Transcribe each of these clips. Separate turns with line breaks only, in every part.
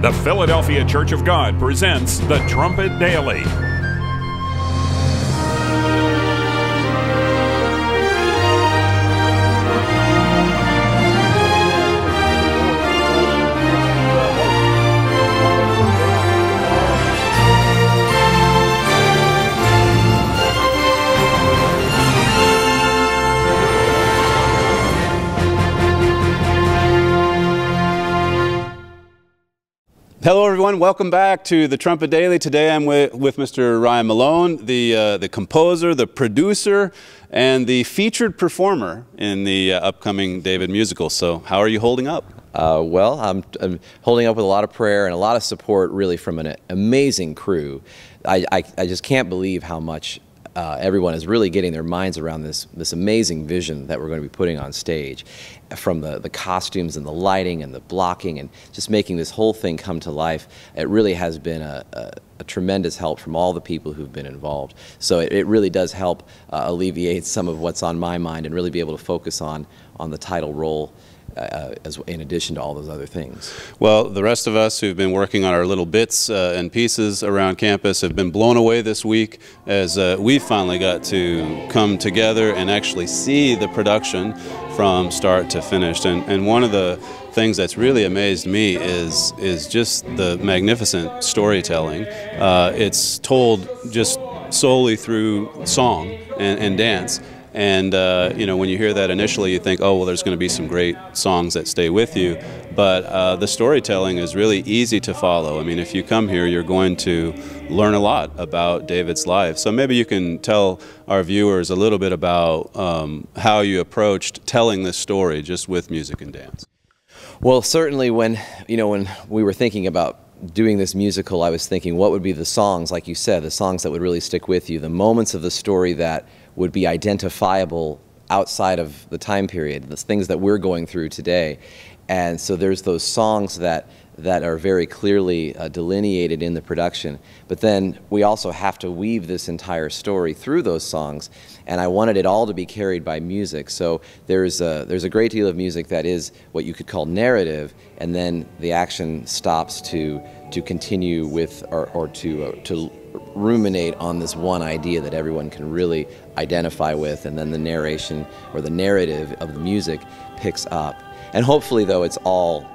The Philadelphia Church of God presents the Trumpet Daily.
Hello everyone, welcome back to the Trumpet Daily. Today I'm with Mr. Ryan Malone, the composer, the producer, and the featured performer in the upcoming David musical. So how are you holding up?
Well, I'm holding up with a lot of prayer and a lot of support really from an amazing crew. I just can't believe how much everyone is really getting their minds around this amazing vision that we're going to be putting on stage, from the costumes and the lighting and the blocking and just making this whole thing come to life. It really has been a tremendous help from all the people who've been involved. So it really does help alleviate some of what's on my mind and really be able to focus on the title role in addition to all those other things.
Well, the rest of us who've been working on our little bits and pieces around campus have been blown away this week as we finally got to come together and actually see the production from start to finish. And one of the things that's really amazed me is just the magnificent storytelling. It's told just solely through song and dance. And, you know, when you hear that initially, you think, oh, well, there's going to be some great songs that stay with you. But the storytelling is really easy to follow. I mean, if you come here, you're going to learn a lot about David's life. So maybe you can tell our viewers a little bit about how you approached telling this story just with music and dance.
Well, certainly when we were thinking about doing this musical, I was thinking what would be the songs, like you said, the songs that would really stick with you, the moments of the story that would be identifiable outside of the time period, the things that we're going through today. And so there's those songs that are very clearly delineated in the production. But then we also have to weave this entire story through those songs, and I wanted it all to be carried by music. So there's a great deal of music that is what you could call narrative, and then the action stops to continue with or to ruminate on this one idea that everyone can really identify with, and then the narration or the narrative of the music picks up. And hopefully, though, it's all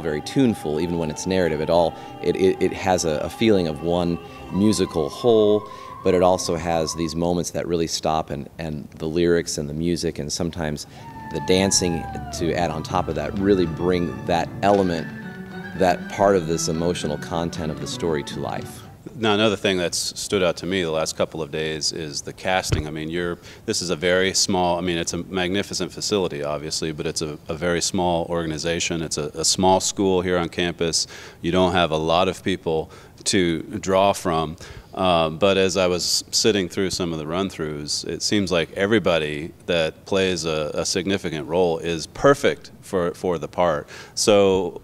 very tuneful, even when it's narrative. It has a feeling of one musical whole, but it also has these moments that really stop, and the lyrics and the music and sometimes the dancing to add on top of that really bring that element, that part of this emotional content of the story to life.
Now, another thing that's stood out to me the last couple of days is the casting. I mean, this is a very small, I mean, it's a magnificent facility, obviously, but it's a very small organization. It's a small school here on campus. You don't have a lot of people to draw from. But as I was sitting through some of the run-throughs, it seems like everybody that plays a significant role is perfect for the part. So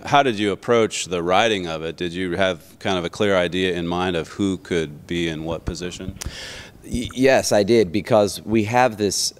how did you approach the writing of it? Did you have kind of a clear idea in mind of who could be in what position?
Yes, I did, because we have this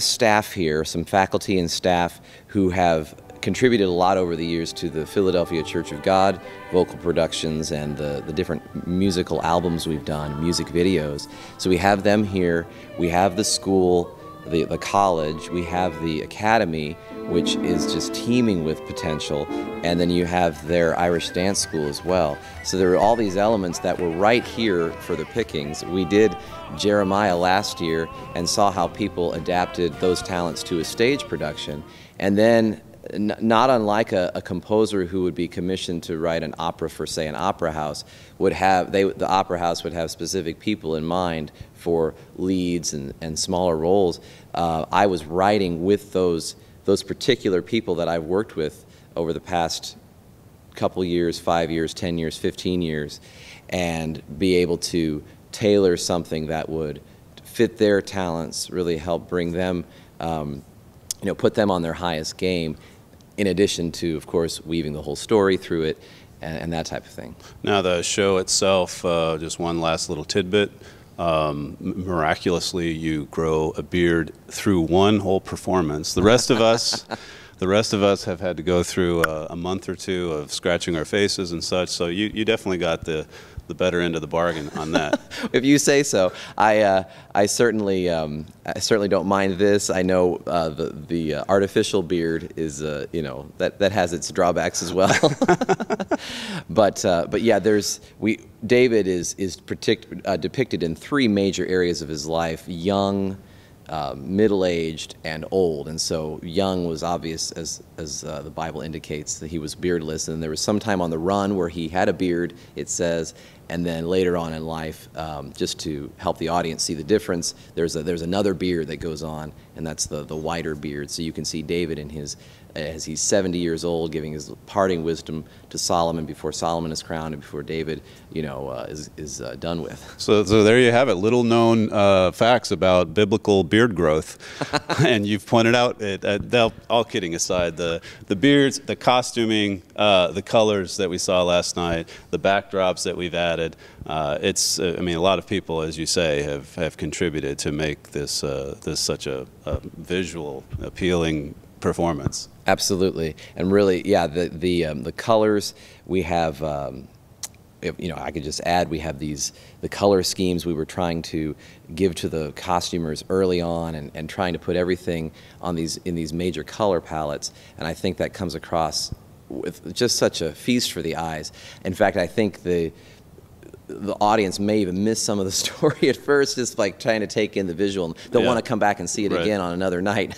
staff here, some faculty and staff who have contributed a lot over the years to the Philadelphia Church of God vocal productions and the different musical albums we've done, music videos. So we have them here. We have the school, the college. We have the academy, which is just teeming with potential. And then you have their Irish dance school as well. So there are all these elements that were right here for the pickings. We did Jeremiah last year and saw how people adapted those talents to a stage production. And then not unlike a composer who would be commissioned to write an opera for, say, an opera house, the opera house would have specific people in mind for leads and smaller roles. I was writing with those particular people that I've worked with over the past couple years, 5 years, 10 years, 15 years, and be able to tailor something that would fit their talents, really help bring them, put them on their highest game, in addition to, of course, weaving the whole story through it and that type of thing.
Now, the show itself, just one last little tidbit, miraculously you grow a beard through one whole performance. The rest of us the rest of us have had to go through a month or two of scratching our faces and such. So you definitely got the better end of the bargain on that.
If you say so. I certainly don't mind this. I know the artificial beard is that has its drawbacks as well. but yeah, David is depicted in three major areas of his life: young, middle-aged, and old. And so young was obvious, as the Bible indicates, that he was beardless, and there was some time on the run where he had a beard, it says, and then later on in life, just to help the audience see the difference, there's another beard that goes on, and that's the whiter beard. So you can see David as he's 70 years old, giving his parting wisdom to Solomon before Solomon is crowned and before David, is done with.
So there you have it. Little known facts about biblical beard growth, and you've pointed out all kidding aside, the beards, the costuming, the colors that we saw last night, the backdrops that we've added. I mean, a lot of people, as you say, have contributed to make this such a visual, appealing performance.
Absolutely, and really, yeah, the colors we have. I could just add, we have the color schemes we were trying to give to the costumers early on, and trying to put everything in these major color palettes, and I think that comes across with just such a feast for the eyes. In fact, I think the audience may even miss some of the story at first, just like trying to take in the visual. They'll want to come back and see it again on another night,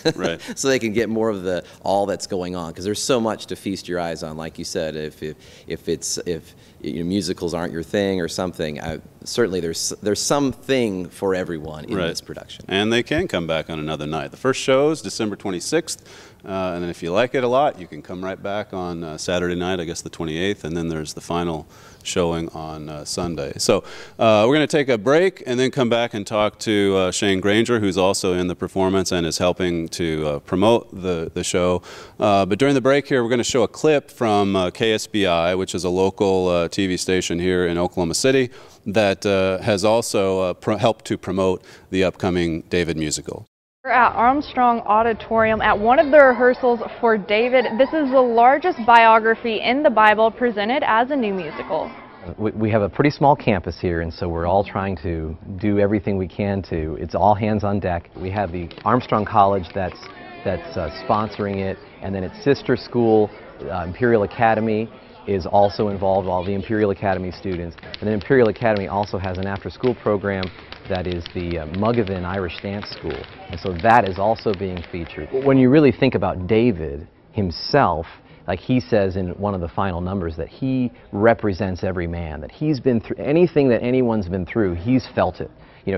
so they can get more of all that's going on, because there's so much to feast your eyes on. Like you said, if musicals aren't your thing or something, certainly there's something for everyone in this production.
And they can come back on another night. The first show is December 26th, and if you like it a lot, you can come right back on Saturday night, I guess the 28th, and then there's the final showing on Sunday. So we're going to take a break and then come back and talk to Shane Granger, who's also in the performance and is helping to promote the show. But during the break here, we're going to show a clip from KSBI, which is a local TV station here in Oklahoma City that has also helped to promote the upcoming David musical.
We're at Armstrong Auditorium at one of the rehearsals for David. This is the largest biography in the Bible presented as a new musical.
We have a pretty small campus here, and so we're all trying to do everything we can to. It's all hands on deck. We have the Armstrong College that's sponsoring it, and then its sister school, Imperial Academy, is also involved, all the Imperial Academy students. And then Imperial Academy also has an after-school program that is the Mugavin Irish Dance School. And so that is also being featured. When you really think about David himself, like he says in one of the final numbers, that he represents every man, that he's been through anything that anyone's been through, he's felt it.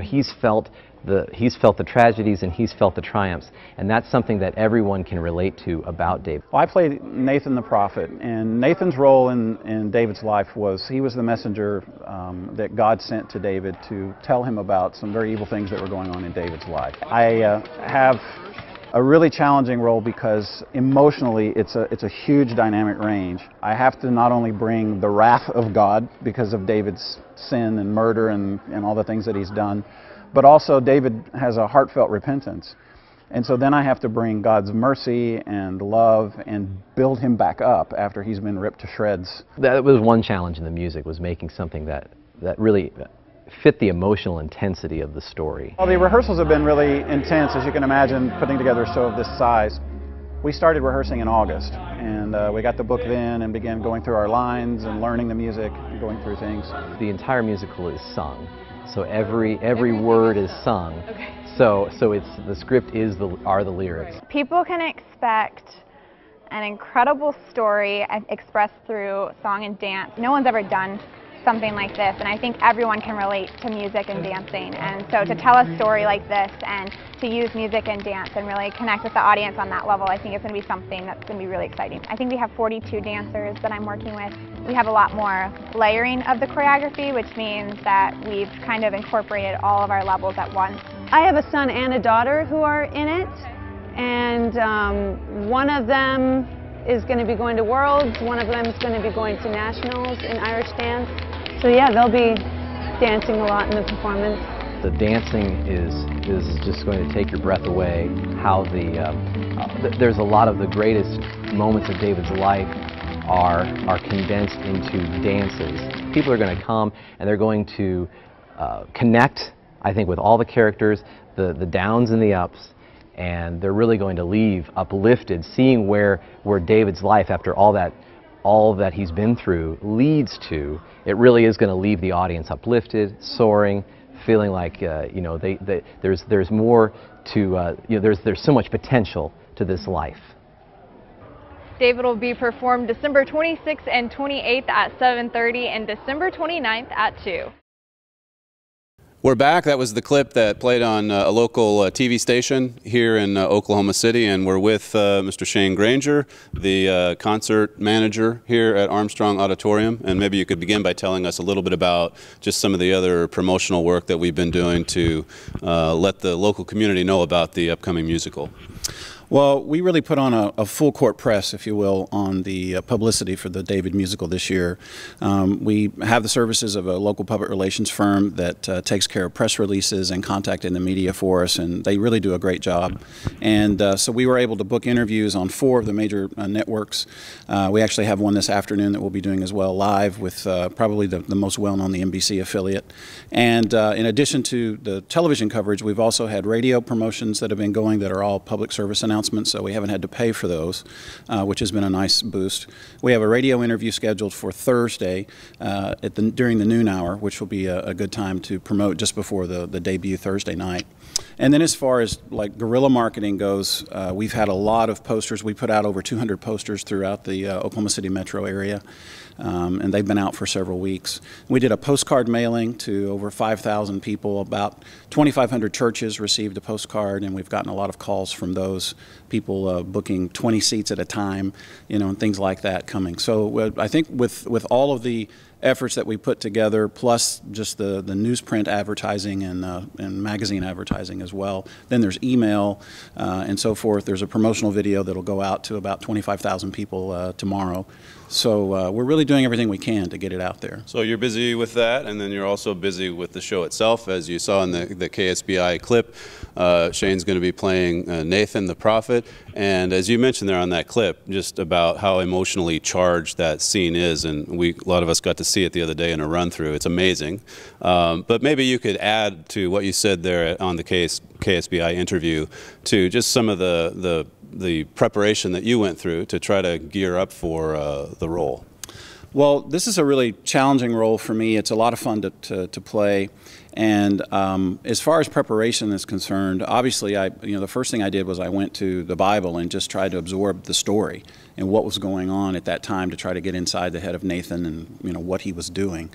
He's felt the tragedies and he's felt the triumphs, and that's something that everyone can relate to about David.
Well, I played Nathan the prophet, and Nathan's role in David's life was he was the messenger that God sent to David to tell him about some very evil things that were going on in David's life. I have a really challenging role because emotionally it's a huge dynamic range. I have to not only bring the wrath of God because of David's sin and murder and all the things that he's done, but also David has a heartfelt repentance. And so then I have to bring God's mercy and love and build him back up after he's been ripped to shreds.
That was one challenge in the music, was making something that really fit the emotional intensity of the story.
Well, the rehearsals have been really intense, as you can imagine, putting together a show of this size. We started rehearsing in August, and we got the book then and began going through our lines and learning the music and going through things.
The entire musical is sung, so every word is sung. Okay. So the script are the lyrics.
People can expect an incredible story expressed through song and dance. No one's ever done something like this, and I think everyone can relate to music and dancing, and so to tell a story like this and to use music and dance and really connect with the audience on that level, I think it's going to be something that's going to be really exciting. I think we have 42 dancers that I'm working with. We have a lot more layering of the choreography, which means that we've kind of incorporated all of our levels at once.
I have a son and a daughter who are in it, and one of them is going to be going to Worlds, one of them is going to be going to Nationals in Irish dance. So yeah, they'll be dancing a lot in the performance.
The dancing is just going to take your breath away. How there's a lot of the greatest moments of David's life are condensed into dances. People are going to come and they're going to connect, I think, with all the characters, the downs and the ups, and they're really going to leave uplifted, seeing where David's life, after all that he's been through, leads to. It really is going to leave the audience uplifted, soaring, feeling like you know, there's more to you know, there's so much potential to this life.
David will be performed December 26th and 28th at 7:30 and December 29th at 2.
We're back. That was the clip that played on a local TV station here in Oklahoma City, and we're with Mr. Shane Granger, the concert manager here at Armstrong Auditorium. And maybe you could begin by telling us a little bit about just some of the other promotional work that we've been doing to let the local community know about the upcoming musical.
Well, we really put on a full court press, if you will, on the publicity for the David musical this year. We have the services of a local public relations firm that takes care of press releases and contacting the media for us, and they really do a great job. And so we were able to book interviews on 4 of the major networks. We actually have one this afternoon that we'll be doing as well, live with probably the most well-known, the NBC affiliate. And in addition to the television coverage, we've also had radio promotions that have been going that are all public service announcements, so we haven't had to pay for those, which has been a nice boost. We have a radio interview scheduled for Thursday during the noon hour, which will be a good time to promote just before the debut Thursday night. And then as far as like guerrilla marketing goes, we've had a lot of posters. We put out over 200 posters throughout the Oklahoma City metro area, and they've been out for several weeks. We did a postcard mailing to over 5,000 people. About 2,500 churches received a postcard, and we've gotten a lot of calls from those people booking 20 seats at a time, you know, and things like that coming. So I think with all of the efforts that we put together, plus just the newsprint advertising and magazine advertising as well. Then there's email and so forth. There's a promotional video that'll go out to about 25,000 people tomorrow. So we're really doing everything we can to get it out there.
So you're busy with that, and then you're also busy with the show itself. As you saw in the KSBI clip, Shane's going to be playing Nathan the prophet. And as you mentioned there on that clip, just about how emotionally charged that scene is, and a lot of us got to see it the other day in a run-through. It's amazing. But maybe you could add to what you said there on the KSBI interview to just some of the preparation that you went through to try to gear up for the role.
Well, this is a really challenging role for me. It's a lot of fun to play. And as far as preparation is concerned, obviously, the first thing I did was I went to the Bible and just tried to absorb the story and what was going on at that time to try to get inside the head of Nathan and, you know, what he was doing.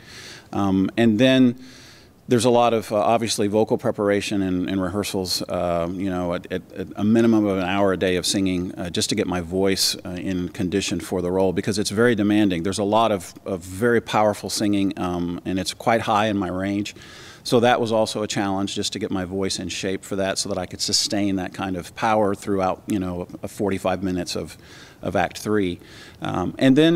And then there's a lot of, obviously, vocal preparation and rehearsals, you know, at a minimum of an hour a day of singing just to get my voice in condition for the role, because it's very demanding. There's a lot of very powerful singing, and it's quite high in my range. So that was also a challenge, just to get my voice in shape for that so that I could sustain that kind of power throughout, you know, 45 minutes of Act 3. And then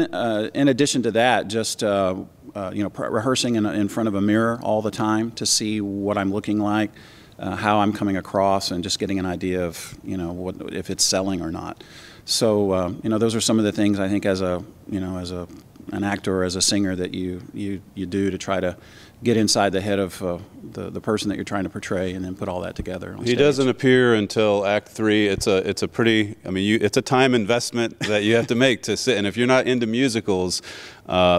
in addition to that, just you know, rehearsing in front of a mirror all the time to see what I'm looking like, how I'm coming across, and just getting an idea of, you know, if it's selling or not. So you know, those are some of the things I think as a, you know, as an actor or as a singer that you do to try to get inside the head of the person that you're trying to portray, and then put all that together on stage.
He doesn't appear until Act 3. It's a pretty, I mean, it's a time investment that you have to make to sit. And if you're not into musicals,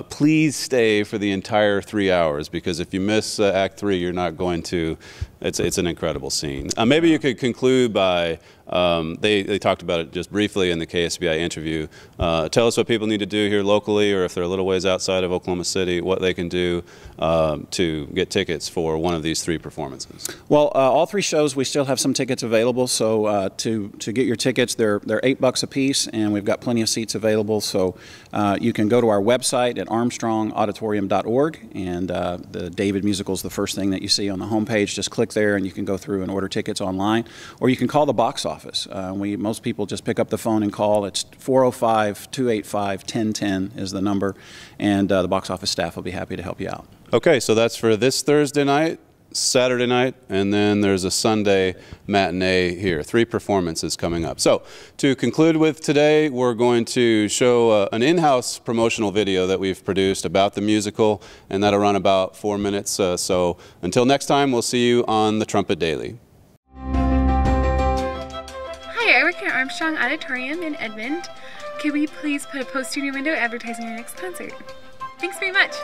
please stay for the entire 3 hours, because if you miss Act 3, you're not going to. It's an incredible scene. Maybe you could conclude by, they talked about it just briefly in the KSBI interview. Tell us what people need to do here locally, or if they're a little ways outside of Oklahoma City, what they can do to get tickets for one of these 3 performances.
Well, all 3 shows, we still have some tickets available. So to get your tickets, they're $8 a piece, and we've got plenty of seats available. So you can go to our website at armstrongauditorium.org, and the David musical is the first thing that you see on the homepage. Just click there, and you can go through and order tickets online, or you can call the box office. Most people just pick up the phone and call. It's 405-285-1010 is the number, and the box office staff will be happy to help you out.
Okay, so that's for this Thursday night Saturday night, and then there's a Sunday matinee here. 3 performances coming up. So to conclude with today, we're going to show an in-house promotional video that we've produced about the musical, and that'll run about 4 minutes. So until next time, we'll see you on the Trumpet Daily.
Hi, I work at Armstrong Auditorium in Edmond. Could we please put a poster in your window advertising your next concert? Thanks very much.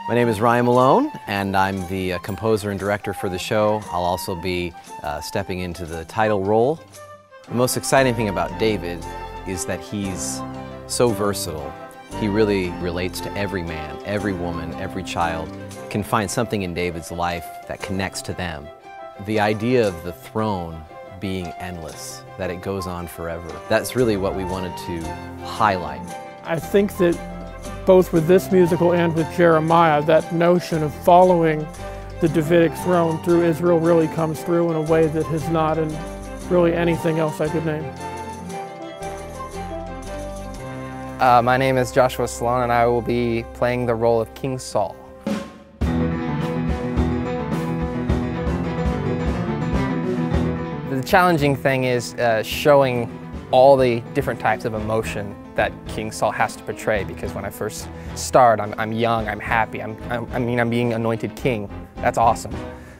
My name is Ryan Malone, and I'm the composer and director for the show. I'll also be stepping into the title role. The most exciting thing about David is that he's so versatile. He really relates to every man, every woman, every child, can find something in David's life that connects to them. The idea of the throne being endless, that it goes on forever, that's really what we wanted to highlight.
I think that both with this musical and with Jeremiah, that notion of following the Davidic throne through Israel really comes through in a way that has not in really anything else I could name.
My name is Joshua Sloan, and I will be playing the role of King Saul. The challenging thing is showing all the different types of emotion that King Saul has to portray, because when I first start, I'm young, I'm happy, I'm being anointed king. That's awesome.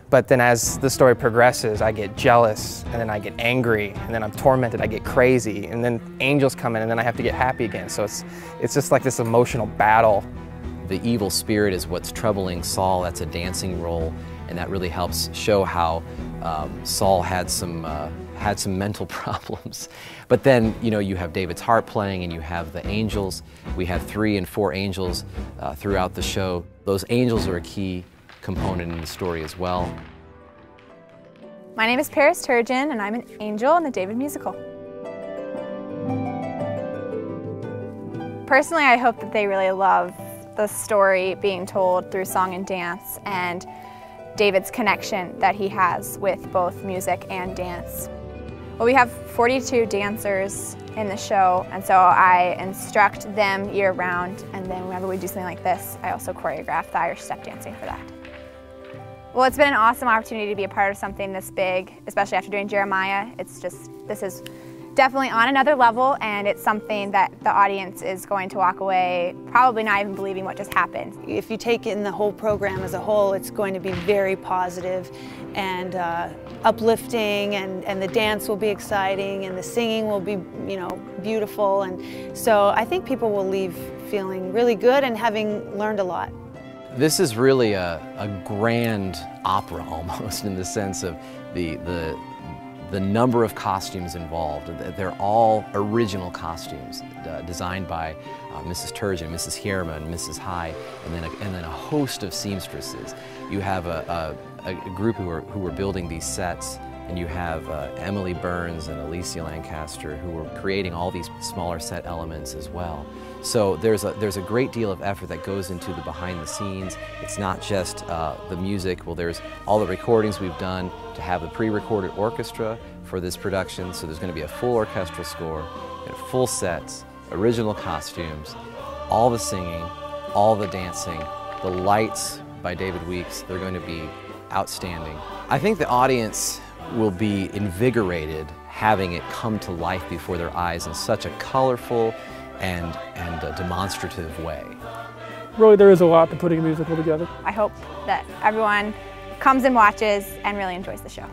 But then as the story progresses, I get jealous, and then I get angry, and then I'm tormented, I get crazy, and then angels come in, and then I have to get happy again. So it's just like this emotional battle.
The evil spirit is what's troubling Saul. That's a dancing role, and that really helps show how Saul had some mental problems. But then, you know, you have David's harp playing, and you have the angels. We have 3 and 4 angels throughout the show. Those angels are a key component in the story as well.
My name is Paris Turgeon, and I'm an angel in the David musical. Personally, I hope that they really love the story being told through song and dance, and David's connection that he has with both music and dance. Well, we have 42 dancers in the show, and so I instruct them year-round, and then whenever we do something like this, I also choreograph the Irish step dancing for that. Well, it's been an awesome opportunity to be a part of something this big, especially after doing Jeremiah. This is definitely on another level, and it's something that the audience is going to walk away probably not even believing what just happened.
If you take in the whole program as a whole, it's going to be very positive and uplifting, and the dance will be exciting, and the singing will be, you know, beautiful. And so I think people will leave feeling really good and having learned a lot.
This is really a grand opera almost, in the sense of the number of costumes involved. They're all original costumes designed by Mrs. Turgeon, Mrs. Hierma, and Mrs. High, and then a host of seamstresses. You have a group who are building these sets, and you have Emily Burns and Alicia Lancaster who are creating all these smaller set elements as well. So there's a great deal of effort that goes into the behind the scenes. It's not just the music. Well, there's all the recordings we've done to have the pre-recorded orchestra for this production. So there's going to be a full orchestral score, full sets, original costumes, all the singing, all the dancing, the lights by David Weeks. They're going to be outstanding. I think the audience will be invigorated having it come to life before their eyes in such a colorful and demonstrative way.
Really, there is a lot to putting a musical together.
I hope that everyone comes and watches and really enjoys the show.